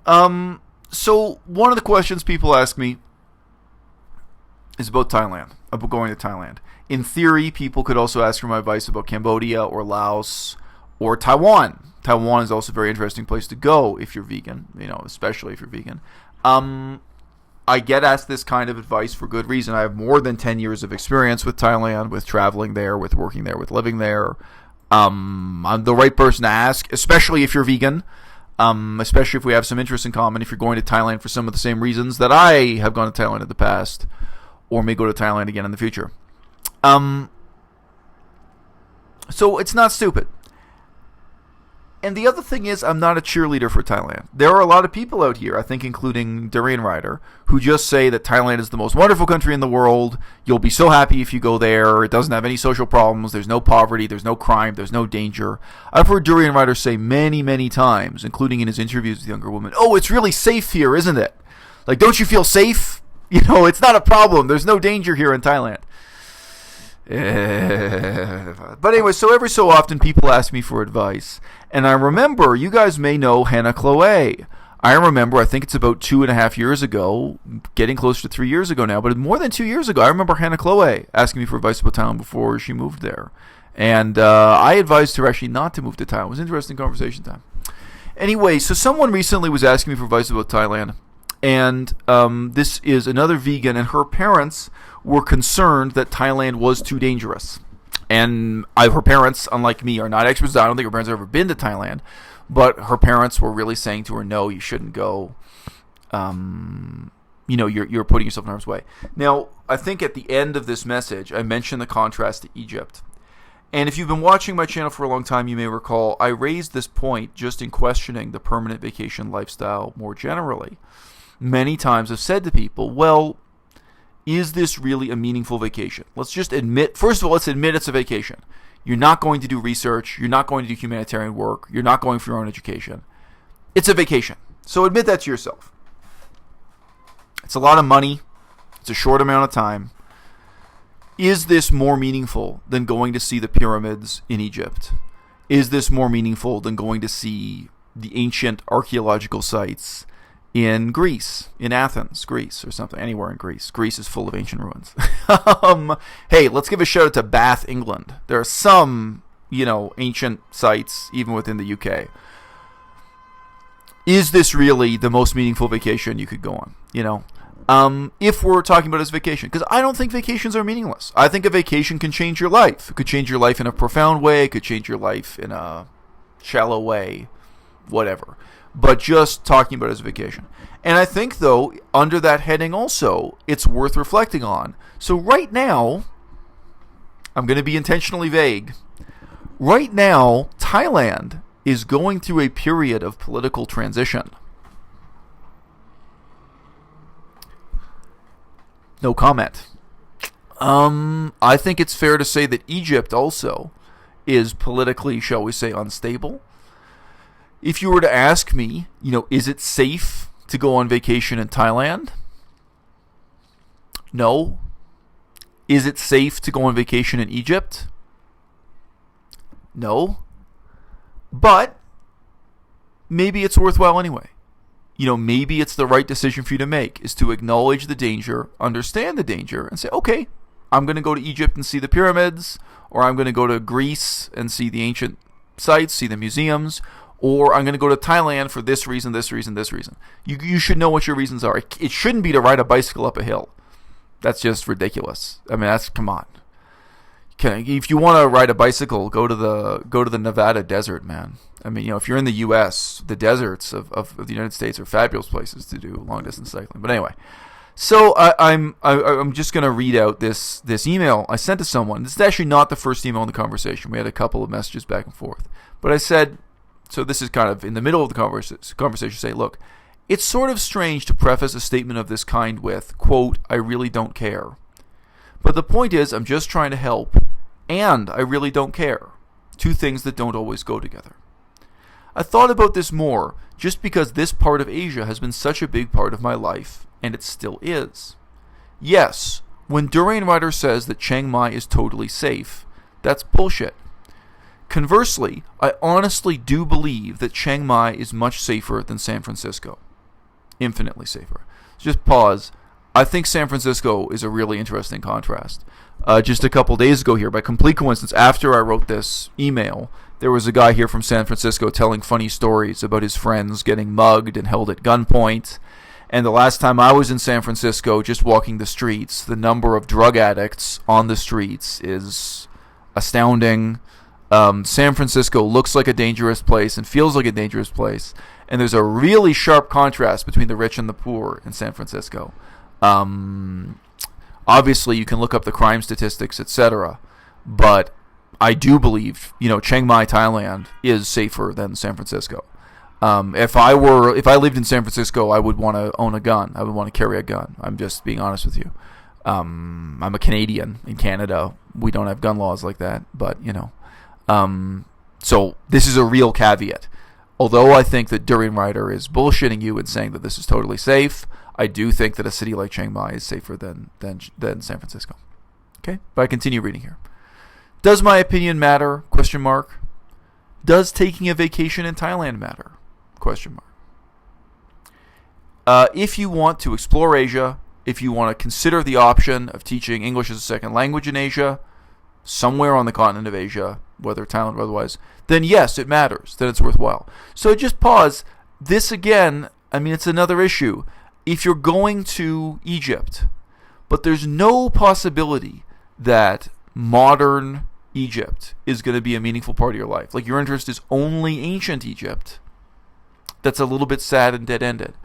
So one of the questions people ask me is about Thailand, about going to Thailand. In theory, people could also ask for my advice about Cambodia or Laos or Taiwan. Taiwan is also a very interesting place to go if you're vegan, especially if you're vegan. I get asked this kind of advice for good reason. I have more than 10 years of experience with Thailand, with traveling there, with working there, with living there. I'm the right person to ask, especially if you're vegan, especially if we have some interest in common, if you're going to Thailand for some of the same reasons that I have gone to Thailand in the past or may go to Thailand again in the future. So it's not stupid. And the other thing is, I'm not a cheerleader for Thailand. There are a lot of people out here, I think including Durian Rider, who just say that Thailand is the most wonderful country in the world. You'll be so happy if you go there. It doesn't have any social problems. There's no poverty. There's no crime. There's no danger. I've heard Durian Rider say many, many times, including in his interviews with younger women, oh, it's really safe here, isn't it? Like, don't you feel safe? It's not a problem. There's no danger here in Thailand. But anyway, so every so often people ask me for advice. And I remember, you guys may know Hannah Chloe. I remember, I think it's about 2.5 years ago, getting close to 3 years ago now, but more than 2 years ago, I remember Hannah Chloe asking me for advice about Thailand before she moved there. And I advised her actually not to move to Thailand. It was an interesting conversation time. Anyway, so someone recently was asking me for advice about Thailand. And this is another vegan, and her parents were concerned that Thailand was too dangerous. And her parents, unlike me, are not experts. I don't think her parents have ever been to Thailand. But her parents were really saying to her, no, you shouldn't go. You're putting yourself in harm's way. Now, I think at the end of this message, I mentioned the contrast to Egypt. And if you've been watching my channel for a long time, you may recall I raised this point just in questioning the permanent vacation lifestyle more generally. Many times I've said to people, well, is this really a meaningful vacation? Let's just admit, first of all, let's admit it's a vacation. You're not going to do research. You're not going to do humanitarian work. You're not going for your own education. It's a vacation. So admit that to yourself. It's a lot of money. It's a short amount of time. Is this more meaningful than going to see the pyramids in Egypt? Is this more meaningful than going to see the ancient archaeological sites in Greece, in Athens, Greece, or something, anywhere in Greece? Greece is full of ancient ruins. Hey, let's give a shout out to Bath, England. There are some, ancient sites, even within the UK. Is this really the most meaningful vacation you could go on? If we're talking about it as vacation, because I don't think vacations are meaningless. I think a vacation can change your life. It could change your life in a profound way. It could change your life in a shallow way, whatever. But just talking about it as a vacation. And I think, though, under that heading also, it's worth reflecting on. So right now, I'm going to be intentionally vague. Right now, Thailand is going through a period of political transition. No comment. I think it's fair to say that Egypt also is politically, shall we say, unstable. If you were to ask me, is it safe to go on vacation in Thailand? No. Is it safe to go on vacation in Egypt? No. But maybe it's worthwhile anyway. Maybe it's the right decision for you to make, is to acknowledge the danger, understand the danger, and say, okay, I'm going to go to Egypt and see the pyramids, or I'm going to go to Greece and see the ancient sites, see the museums, or I'm going to go to Thailand for this reason, this reason, this reason. You should know what your reasons are. It shouldn't be to ride a bicycle up a hill. That's just ridiculous. I mean, come on. If you want to ride a bicycle, go to the Nevada desert, man. I mean, if you're in the U.S., the deserts of the United States are fabulous places to do long distance cycling. But anyway, so I'm just going to read out this email I sent to someone. This is actually not the first email in the conversation. We had a couple of messages back and forth, but I said. So this is kind of in the middle of the conversation, say, look, it's sort of strange to preface a statement of this kind with, quote, I really don't care. But the point is, I'm just trying to help, and I really don't care. Two things that don't always go together. I thought about this more, just because this part of Asia has been such a big part of my life, and it still is. Yes, when Durian Rider says that Chiang Mai is totally safe, that's bullshit. Conversely, I honestly do believe that Chiang Mai is much safer than San Francisco. Infinitely safer. Just pause. I think San Francisco is a really interesting contrast. Just a couple days ago here, by complete coincidence, after I wrote this email, there was a guy here from San Francisco telling funny stories about his friends getting mugged and held at gunpoint. And the last time I was in San Francisco, just walking the streets, the number of drug addicts on the streets is astounding. San Francisco looks like a dangerous place and feels like a dangerous place. And there's a really sharp contrast between the rich and the poor in San Francisco. Obviously, you can look up the crime statistics, etc. But I do believe, Chiang Mai, Thailand is safer than San Francisco. If I lived in San Francisco, I would want to own a gun. I would want to carry a gun. I'm just being honest with you. I'm a Canadian. In Canada, we don't have gun laws like that. But so this is a real caveat. Although I think that Durian Rider is bullshitting you and saying that this is totally safe, I do think that a city like Chiang Mai is safer than San Francisco. Okay, but I continue reading here. Does my opinion matter? ? Does taking a vacation in Thailand matter? ? If you want to explore Asia, if you want to consider the option of teaching English as a second language in Asia, somewhere on the continent of Asia, whether Thailand or otherwise, then yes, it matters, then it's worthwhile. So just pause. This again, it's another issue. If you're going to Egypt, but there's no possibility that modern Egypt is going to be a meaningful part of your life, like your interest is only ancient Egypt, that's a little bit sad and dead-ended.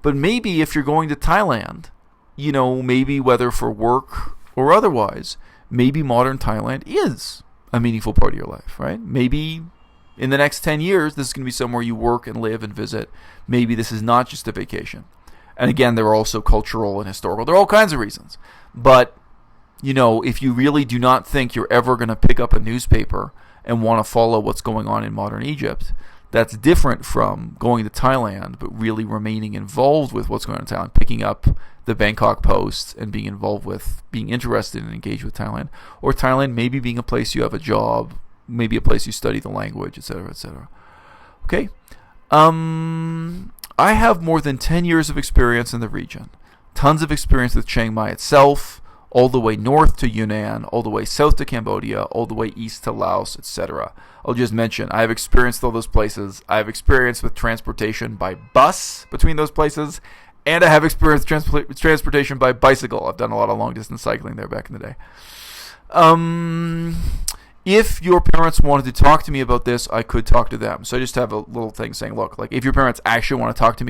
But maybe if you're going to Thailand, maybe whether for work or otherwise, maybe modern Thailand is a meaningful part of your life, right? Maybe in the next 10 years, this is going to be somewhere you work and live and visit. Maybe this is not just a vacation. And again, there are also cultural and historical. There are all kinds of reasons. But, if you really do not think you're ever going to pick up a newspaper and want to follow what's going on in modern Egypt, that's different from going to Thailand, but really remaining involved with what's going on in Thailand, picking up the Bangkok Post and being involved with, being interested and engaged with Thailand. Or Thailand maybe being a place you have a job, maybe a place you study the language, etc., etc. Okay? I have more than 10 years of experience in the region. Tons of experience with Chiang Mai itself, all the way north to Yunnan, all the way south to Cambodia, all the way east to Laos, etc. I'll just mention, I have experience with all those places. I have experience with transportation by bus between those places, and I have experience with transportation by bicycle. I've done a lot of long-distance cycling there back in the day. If your parents wanted to talk to me about this, I could talk to them. So I just have a little thing saying, look, like if your parents actually want to talk to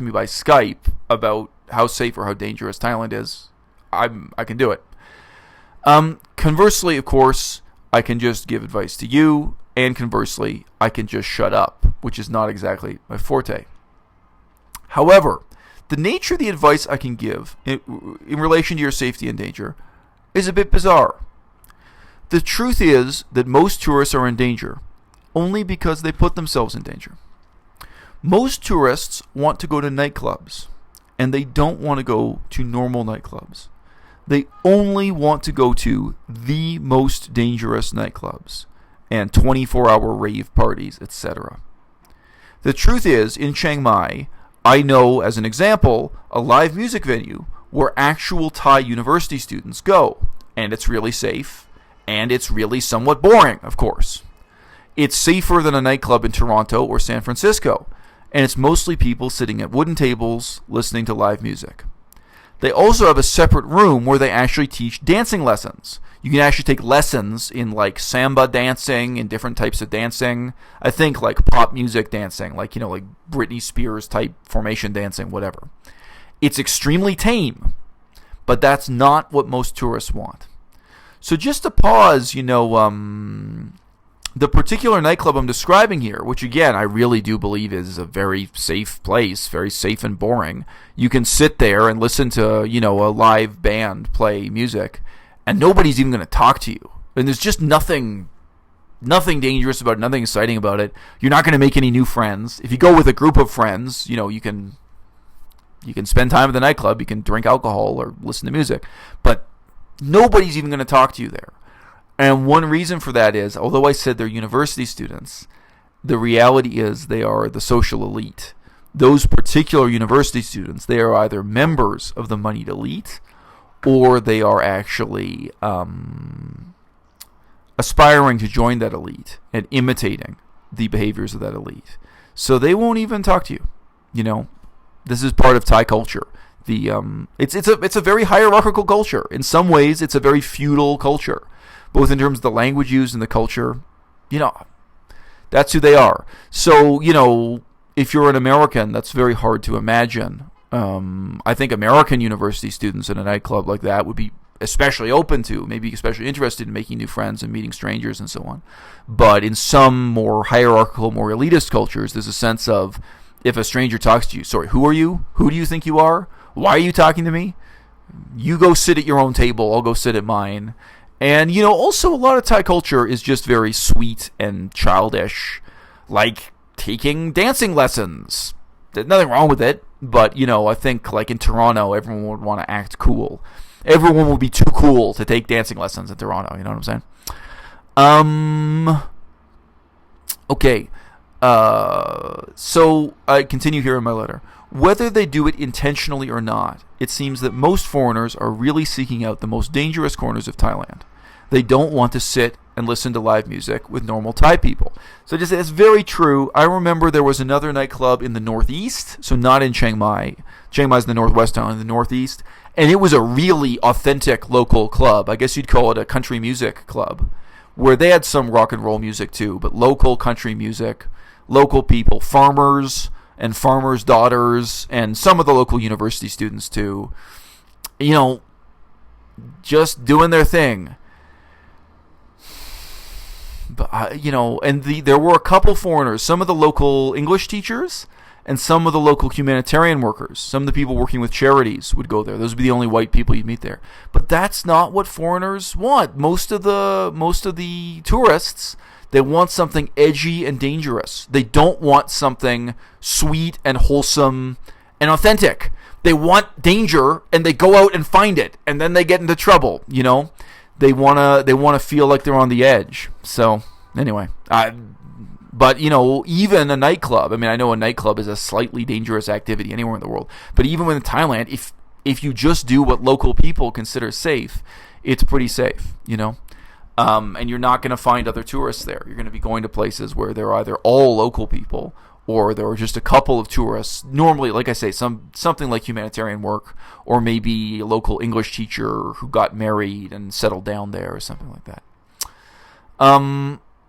me by Skype about how safe or how dangerous Thailand is, I can do it. Conversely, of course, I can just give advice to you, and conversely, I can just shut up, which is not exactly my forte. However, the nature of the advice I can give in relation to your safety and danger is a bit bizarre. The truth is that most tourists are in danger only because they put themselves in danger. Most tourists want to go to nightclubs, and they don't want to go to normal nightclubs. They only want to go to the most dangerous nightclubs and 24-hour rave parties, etc. The truth is, in Chiang Mai, I know, as an example, a live music venue where actual Thai university students go, and it's really safe, and it's really somewhat boring, of course. It's safer than a nightclub in Toronto or San Francisco, and it's mostly people sitting at wooden tables listening to live music. They also have a separate room where they actually teach dancing lessons. You can actually take lessons in like samba dancing and different types of dancing. I think like pop music dancing, like Britney Spears type formation dancing, whatever. It's extremely tame, but that's not what most tourists want. So just to pause, the particular nightclub I'm describing here, which again I really do believe is a very safe place, very safe and boring. You can sit there and listen to, a live band play music, and nobody's even going to talk to you. And there's just nothing dangerous about it, nothing exciting about it. You're not going to make any new friends. If you go with a group of friends, you can spend time at the nightclub, you can drink alcohol or listen to music, but nobody's even going to talk to you there. And one reason for that is, although I said they're university students, the reality is they are the social elite. those particular university students, they are either members of the moneyed elite, or they are actually aspiring to join that elite and imitating the behaviors of that elite. So they won't even talk to you. You know, this is part of Thai culture. It's a very hierarchical culture. In some ways, it's a very feudal culture, both in terms of the language used and the culture. You know, that's who they are. So, you know, if you're an American, that's very hard to imagine. I think American university students in a nightclub like that would be especially open to, maybe especially interested in making new friends and meeting strangers and so on. But in some more hierarchical, more elitist cultures, there's a sense of, if a stranger talks to you, sorry, who are you? Who do you think you are? Why are you talking to me? You go sit at your own table, I'll go sit at mine. And, you know, also a lot of Thai culture is just very sweet and childish, like taking dancing lessons. There's nothing wrong with it, but, you know, I think, like in Toronto, everyone would want to act cool. Everyone would be too cool to take dancing lessons in Toronto, you know what I'm saying? Okay. So I continue here in my letter. Whether they do it intentionally or not, it seems that most foreigners are really seeking out the most dangerous corners of Thailand. They don't want to sit and listen to live music with normal Thai people. So just, it's very true. I remember there was another nightclub in the northeast, so not in Chiang Mai. Chiang Mai is in the northwest town, in the northeast. And it was a really authentic local club. I guess you'd call it a country music club, where they had some rock and roll music too, but local country music, local people, farmers and farmers' daughters, and some of the local university students too, you know, just doing their thing. But, you know, and there were a couple foreigners, some of the local English teachers and some of the local humanitarian workers, some of the people working with charities would go there. Those would be the only white people you'd meet there. But that's not what foreigners want. Most of the tourists, they want something edgy and dangerous. They don't want something sweet and wholesome and authentic. They want danger, and they go out and find it, and then they get into trouble, you know? They wanna feel like they're on the edge. So, anyway, but, you know, even a nightclub, I mean, I know a nightclub is a slightly dangerous activity anywhere in the world, but even in Thailand, if you just do what local people consider safe, it's pretty safe, you know? And you're not going to find other tourists there. You're going to be going to places where there are either all local people or there are just a couple of tourists. Normally, like I say, something like humanitarian work, or maybe a local English teacher who got married and settled down there or something like that.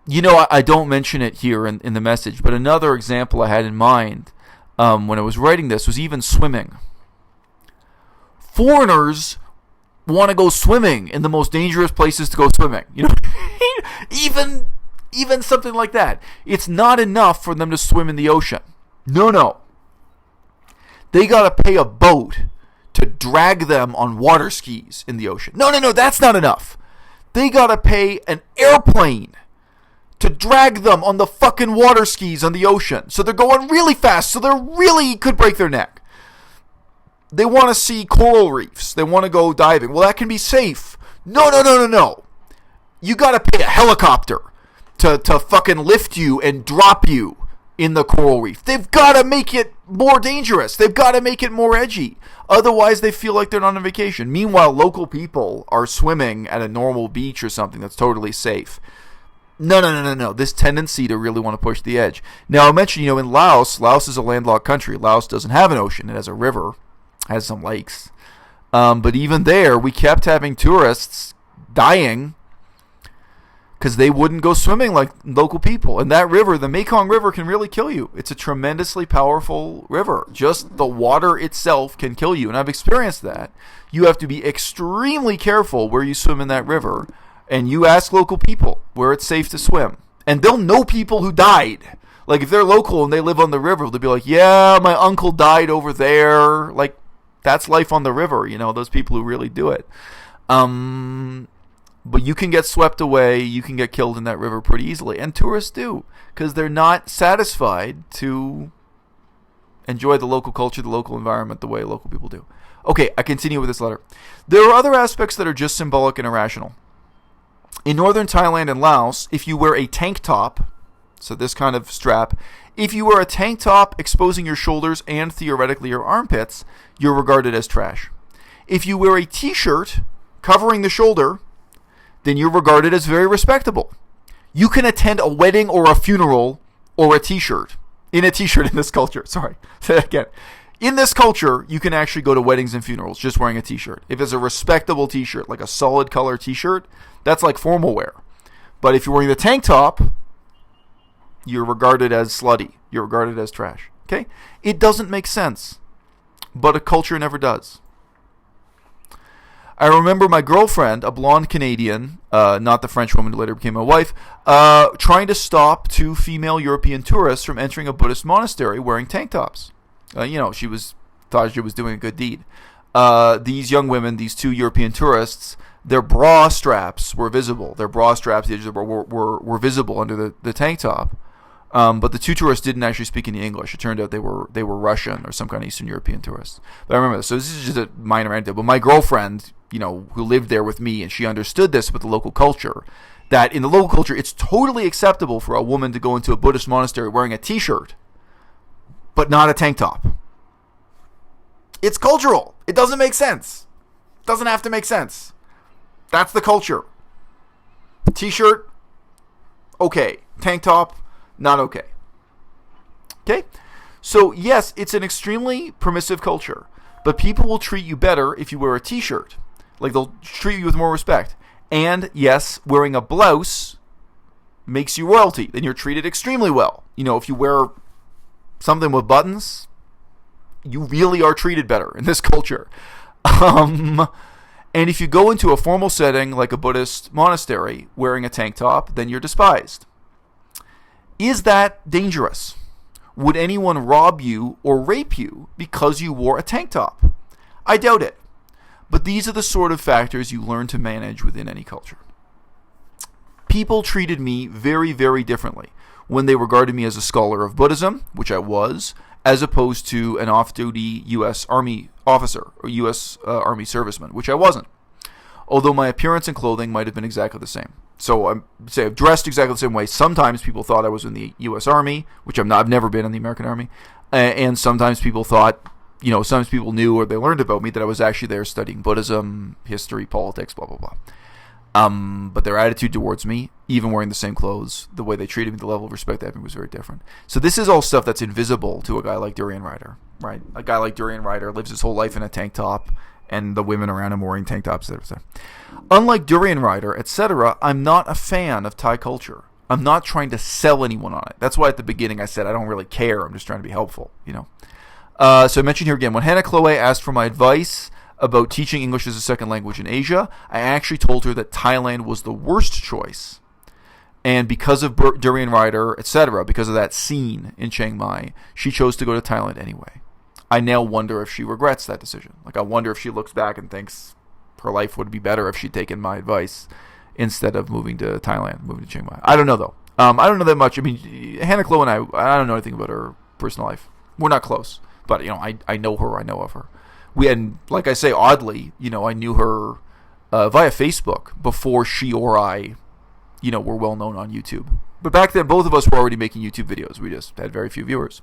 You know, I don't mention it here in the message, but another example I had in mind when I was writing this was even swimming. Foreigners want to go swimming in the most dangerous places to go swimming. You know, even something like that. It's not enough for them to swim in the ocean. No. They got to pay a boat to drag them on water skis in the ocean. No, that's not enough. They got to pay an airplane to drag them on the fucking water skis on the ocean. So they're going really fast, so they really could break their neck. They want to see coral reefs. They want to go diving. Well, that can be safe. No. You got to pay a helicopter to fucking lift you and drop you in the coral reef. They've got to make it more dangerous. They've got to make it more edgy. Otherwise, they feel like they're not on vacation. Meanwhile, local people are swimming at a normal beach or something that's totally safe. No. This tendency to really want to push the edge. Now, I mentioned, you know, in Laos is a landlocked country. Laos doesn't have an ocean. It has a river, has some lakes. But even there, we kept having tourists dying because they wouldn't go swimming like local people. And that river, the Mekong River, can really kill you. It's a tremendously powerful river. Just the water itself can kill you. And I've experienced that. You have to be extremely careful where you swim in that river. And you ask local people where it's safe to swim. And they'll know people who died. Like, if they're local and they live on the river, they'll be like, yeah, my uncle died over there. Like, that's life on the river, you know, those people who really do it. But you can get swept away, you can get killed in that river pretty easily. And tourists do, because they're not satisfied to enjoy the local culture, the local environment, the way local people do. Okay, I continue with this letter. There are other aspects that are just symbolic and irrational. In northern Thailand and Laos, if you wear a tank top, so this kind of strap, if you wear a tank top exposing your shoulders and theoretically your armpits, you're regarded as trash. If you wear a t-shirt covering the shoulder, then you're regarded as very respectable. You can attend a wedding or a funeral or a t-shirt. In a t-shirt in this culture. Sorry. Say that again. In this culture, you can actually go to weddings and funerals just wearing a t-shirt. If it's a respectable t-shirt, like a solid color t-shirt, that's like formal wear. But if you're wearing the tank top, you're regarded as slutty. You're regarded as trash. Okay? It doesn't make sense. But a culture never does. I remember my girlfriend, a blonde Canadian, not the French woman who later became my wife, trying to stop two female European tourists from entering a Buddhist monastery wearing tank tops. She thought she was doing a good deed. These young women, these two European tourists, their bra straps were visible. Their bra straps were visible under the tank top. But the two tourists didn't actually speak any English. It turned out they were Russian or some kind of Eastern European tourists. But I remember this. So this is just a minor anecdote. But my girlfriend, who lived there with me, and she understood this with the local culture, that in the local culture, it's totally acceptable for a woman to go into a Buddhist monastery wearing a t-shirt, but not a tank top. It's cultural. It doesn't make sense. It doesn't have to make sense. That's the culture. T-shirt, okay. Tank top, not okay. Okay? So, yes, it's an extremely permissive culture, but people will treat you better if you wear a t-shirt. Like, they'll treat you with more respect. And, yes, wearing a blouse makes you royalty. Then you're treated extremely well. If you wear something with buttons, you really are treated better in this culture. And if you go into a formal setting like a Buddhist monastery wearing a tank top, then you're despised. Is that dangerous? Would anyone rob you or rape you because you wore a tank top? I doubt it. But these are the sort of factors you learn to manage within any culture. People treated me very, very differently when they regarded me as a scholar of Buddhism, which I was, as opposed to an off-duty U.S. Army officer or U.S. Army serviceman, which I wasn't. Although my appearance and clothing might have been exactly the same. So I've dressed exactly the same way. Sometimes people thought I was in the U.S. Army, which I'm not. I've never been in the American Army. And sometimes people thought, sometimes people knew or they learned about me that I was actually there studying Buddhism, history, politics, blah, blah, blah. But their attitude towards me, even wearing the same clothes, the way they treated me, the level of respect they had for me was very different. So this is all stuff that's invisible to a guy like Durian Ryder, right? A guy like Durian Ryder lives his whole life in a tank top, and the women around him wearing tank tops, etc. Unlike Durian Ryder, etc., I'm not a fan of Thai culture. I'm not trying to sell anyone on it. That's why at the beginning I said I don't really care. I'm just trying to be helpful, So I mentioned here again, when Hannah Chloe asked for my advice about teaching English as a second language in Asia, I actually told her that Thailand was the worst choice. And because of Durian Ryder, etc., because of that scene in Chiang Mai, she chose to go to Thailand anyway. I now wonder if she regrets that decision. I wonder if she looks back and thinks her life would be better if she'd taken my advice instead of moving to Thailand, moving to Chiang Mai. I don't know, though. I don't know that much. I mean, Hannah Chloe and I don't know anything about her personal life. We're not close. But, I know her. I know of her. And like I say, oddly, I knew her via Facebook before she or I, were well known on YouTube. But back then, both of us were already making YouTube videos. We just had very few viewers.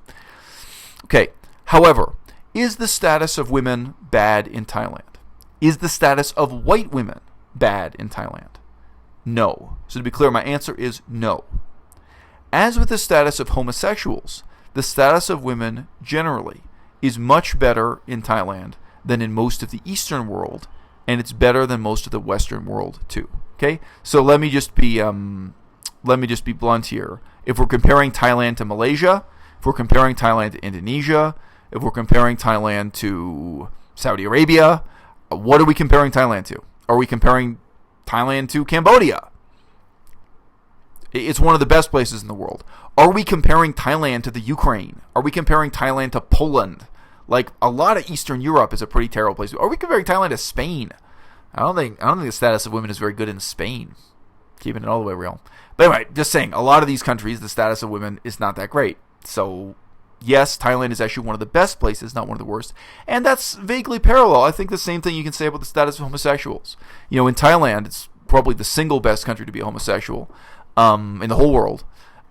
Okay. However, is the status of women bad in Thailand? Is the status of white women bad in Thailand? No. So to be clear, my answer is no. As with the status of homosexuals, the status of women generally is much better in Thailand than in most of the Eastern world, and it's better than most of the Western world too. Okay? So let me just be blunt here. If we're comparing Thailand to Malaysia, if we're comparing Thailand to Indonesia, if we're comparing Thailand to Saudi Arabia, what are we comparing Thailand to? Are we comparing Thailand to Cambodia? It's one of the best places in the world. Are we comparing Thailand to the Ukraine? Are we comparing Thailand to Poland? A lot of Eastern Europe is a pretty terrible place. Are we comparing Thailand to Spain? I don't think the status of women is very good in Spain. Keeping it all the way real. But anyway, just saying, a lot of these countries, the status of women is not that great. So yes, Thailand is actually one of the best places, not one of the worst. And that's vaguely parallel. I think the same thing you can say about the status of homosexuals. In Thailand, it's probably the single best country to be a homosexual in the whole world.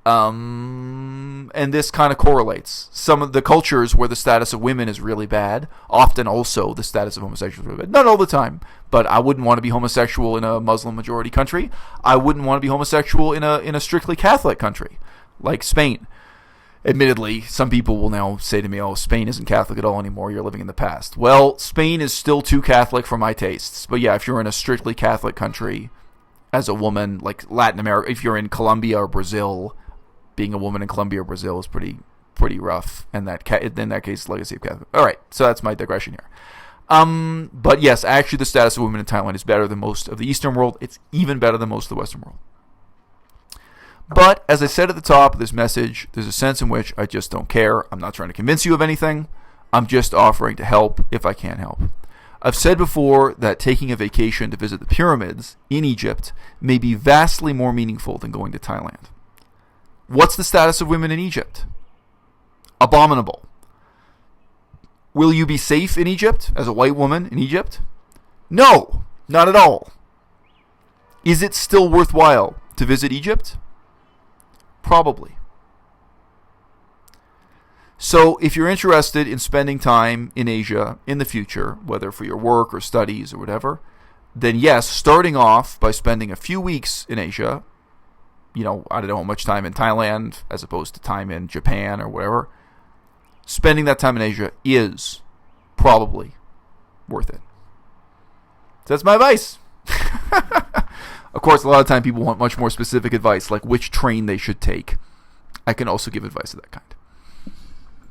And this kind of correlates. Some of the cultures where the status of women is really bad, often also the status of homosexuals is really bad. Not all the time, but I wouldn't want to be homosexual in a Muslim majority country. I wouldn't want to be homosexual in a strictly Catholic country like Spain. Admittedly, some people will now say to me, oh, Spain isn't Catholic at all anymore, you're living in the past. Well, Spain is still too Catholic for my tastes. But yeah, if you're in a strictly Catholic country as a woman, like Latin America, if you're in Colombia or Brazil, being a woman in Colombia or Brazil is pretty rough. And in that case, legacy of Catholic. All right, so that's my digression here. But yes, actually the status of women in Thailand is better than most of the Eastern world. It's even better than most of the Western world. But, as I said at the top of this message, there's a sense in which I just don't care. I'm not trying to convince you of anything. I'm just offering to help if I can help. I've said before that taking a vacation to visit the pyramids in Egypt may be vastly more meaningful than going to Thailand. What's the status of women in Egypt? Abominable. Will you be safe in Egypt as a white woman in Egypt? No, not at all. Is it still worthwhile to visit Egypt? Probably. So if you're interested in spending time in Asia in the future, whether for your work or studies or whatever, then yes, starting off by spending a few weeks in Asia, I don't know how much time in Thailand as opposed to time in Japan or whatever, spending that time in Asia is probably worth it. So that's my advice. Of course, a lot of time people want much more specific advice, like which train they should take. I can also give advice of that kind.